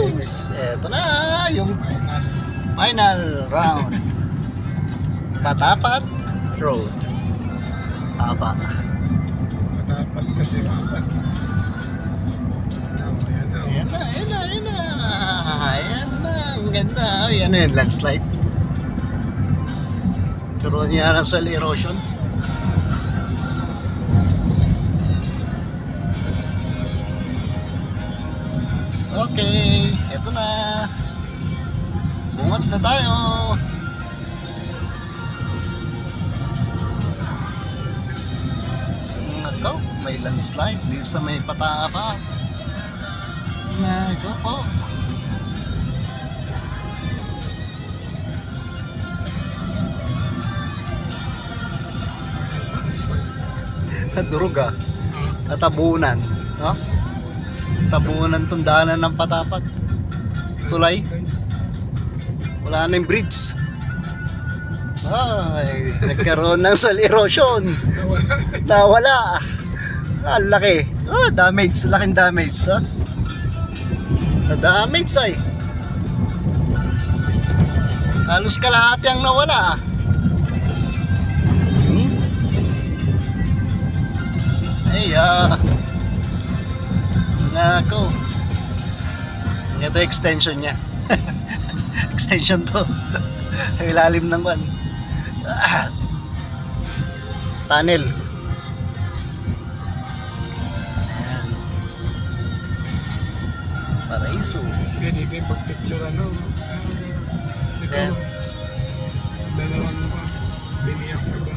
folks, eto na yung final round. Patapat Road. Haba. Patapat kasi haba. Ayan na. Ayan na, ang ganda. Ayan na yun, landslide. Karoon niya ng soil erosion. Okay, eto na. Bungat na tayo. Nako, may landslide dito sa may Patapat. Nako po. Nadurog ah. Natabunan, no? Tabunan tong daanan ng Patapat. Tulay. Wala na yung bridge. Ay, nagkaroon ng soil erosion. Nawala. Ang laki. Oh, damage. Laking damage. Oh. Na-damage ay. Halos kalahati ang nawala. Ay, nako. Ito extension niya. Extension to. Ang ilalim ng one. Tunnel. Ayan. Paraiso. Pwede kayo pag-picture ano. Ito. Ayan. Dalawang biniyak na ba?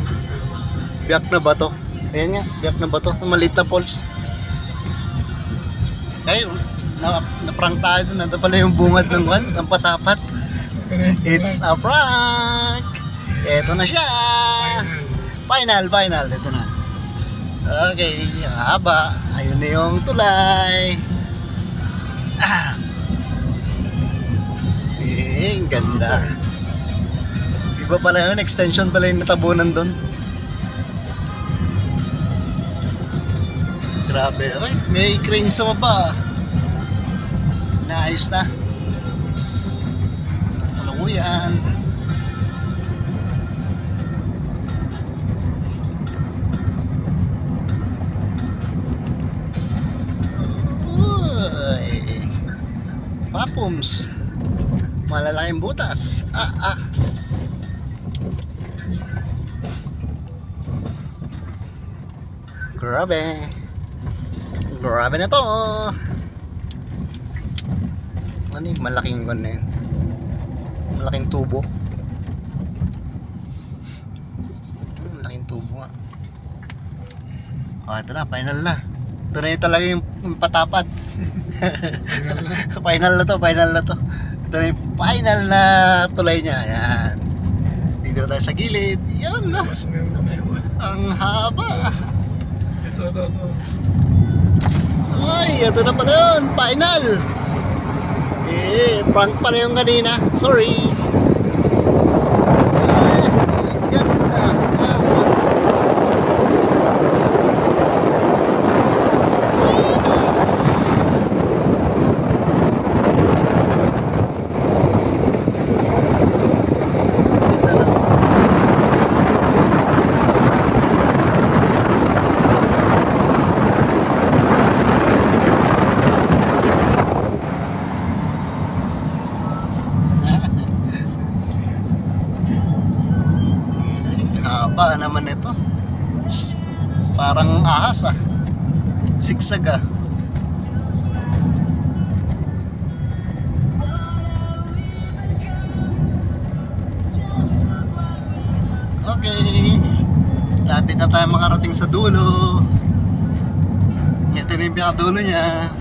Biyak na ba to? Ayan nga, biyak na ba to? Maliit na falls. Kayo, na-prank tayo doon. Nandun pala yung bungad ng one, ng Patapat. It's a prank! Ito na siya! Final! Ito na. Okay, ang haba. Ayun na yung tulay. Ang ganda. Iba pala yun, extension pala yung natabunan doon. Grabe. Okay, may crane sa baba. Naayos na. Salukuyan. Uy. Papums. Malalaking butas. Grabe. Grabe na to. Ano yung malaking gun na yun? Malaking tubo. Malaking tubo nga. Ito na, final na. Ito na yung talaga yung Patapat. Final na to. Ito na yung final na tulay niya. Ayan. Dito tayo sa gilid. Yan na. Ang haba. Ito. Ay, ito na pala yun. Final. Prank pala yung kanina. Sorry. Ganda. Haba naman ito. Parang ahas ah. Sigsag ah. Okay. Lapit na tayo makarating sa dulo. Ito na yung pinakadulo niya.